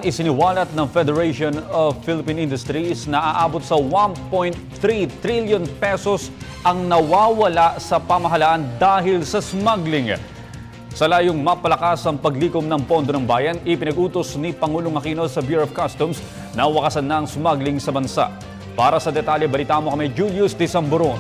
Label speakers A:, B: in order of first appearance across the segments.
A: Isiniwalat ng Federation of Philippine Industries na aabot sa 1.3 trillion pesos ang nawawala sa pamahalaan dahil sa smuggling. Sa layong mapalakas ang paglikom ng pondo ng bayan, ipinag-utos ni Pangulong Aquino sa Bureau of Customs na wakasan na ang smuggling sa bansa. Para sa detalye, balita mo kami Julius Disamburon.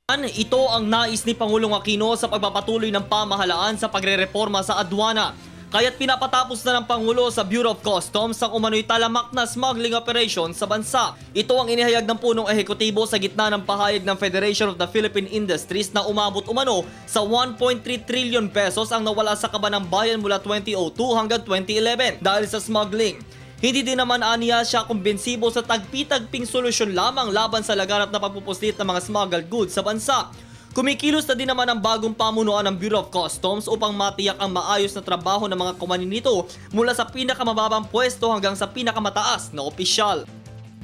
B: Ito ang nais ni Pangulong Aquino sa pagpapatuloy ng pamahalaan sa pagrereforma sa adwana. Kaya't pinapatapos na ng Pangulo sa Bureau of Customs ang umano'y talamak na smuggling operation sa bansa. Ito ang inihayag ng punong ehekutibo sa gitna ng pahayag ng Federation of the Philippine Industries na umabot umano sa 1.3 trillion pesos ang nawala sa kaban ng bayan mula 2002 hanggang 2011 dahil sa smuggling. Hindi din naman aniya siya kumbensibo sa tagpi-tagping solusyon lamang laban sa laganap na pagpupuslit ng mga smuggled goods sa bansa. Kumikilos na din naman ang bagong pamunuan ng Bureau of Customs upang matiyak ang maayos na trabaho ng mga kumanin nito mula sa pinakamababang pwesto hanggang sa pinakamataas na opisyal.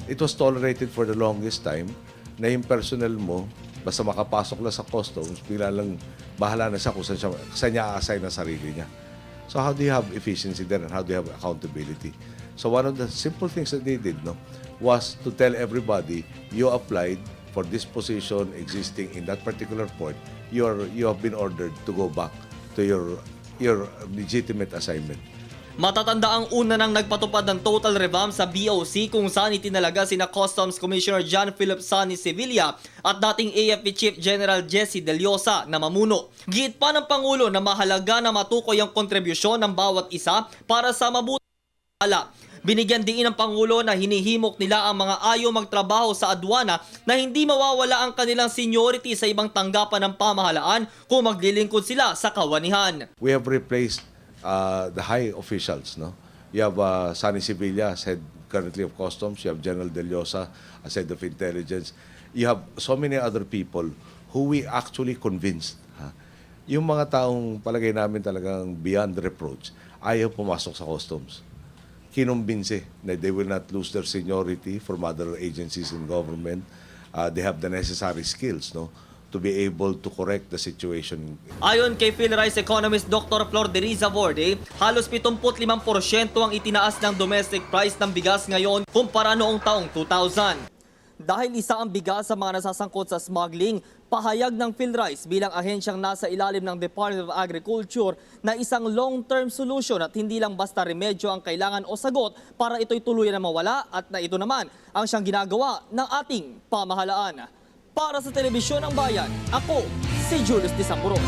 C: It was tolerated for the longest time na yung personnel mo, basta makapasok lang sa customs, bigla lang bahala na siya kung saan niya a-assign ang sarili niya. So how do you have efficiency there and how do you have accountability? So one of the simple things that they did was to tell everybody, you applied for this position existing in that particular port, you have been ordered to go back to your legitimate assignment.
B: Matatanda ang una nang nagpatupad ng total revamp sa BOC kung saan itinalaga sina Customs Commissioner John Philip Sonny Sevilla at dating AFP Chief General Jesse De Leosa na mamuno. Giit pa ng Pangulo na mahalaga na matukoy ang kontribusyon ng bawat isa para sa mabuting ala. Binigyan din ng Pangulo na hinihimok nila ang mga ayaw magtrabaho sa adwana na hindi mawawala ang kanilang seniority sa ibang tanggapan ng pamahalaan kung maglilingkod sila sa kawanihan.
C: We have replaced the high officials. You have Sonny Sevilla as head currently of Customs. You have General De Leosa as head of Intelligence. You have so many other people who we actually convinced. Yung mga taong palagay namin talagang beyond reproach, ayaw pumasok sa Customs. Kinumbinsi na they will not lose their seniority from other agencies in government. They have the necessary skills to be able to correct the situation.
B: Ayon kay PhilRice economist Dr. Flor de Riza Vorde, halos 75% ang itinaas ng domestic price ng bigas ngayon kumpara noong taong 2000. Dahil isa ang bigas sa mga nasasangkot sa smuggling, pahayag ng PhilRice bilang ahensyang nasa ilalim ng Department of Agriculture na isang long-term solution at hindi lang basta remedyo ang kailangan o sagot para ito'y tuluyan na mawala at na ito naman ang siyang ginagawa ng ating pamahalaan. Para sa Telebisyon ng Bayan, ako si Julius Disamburon.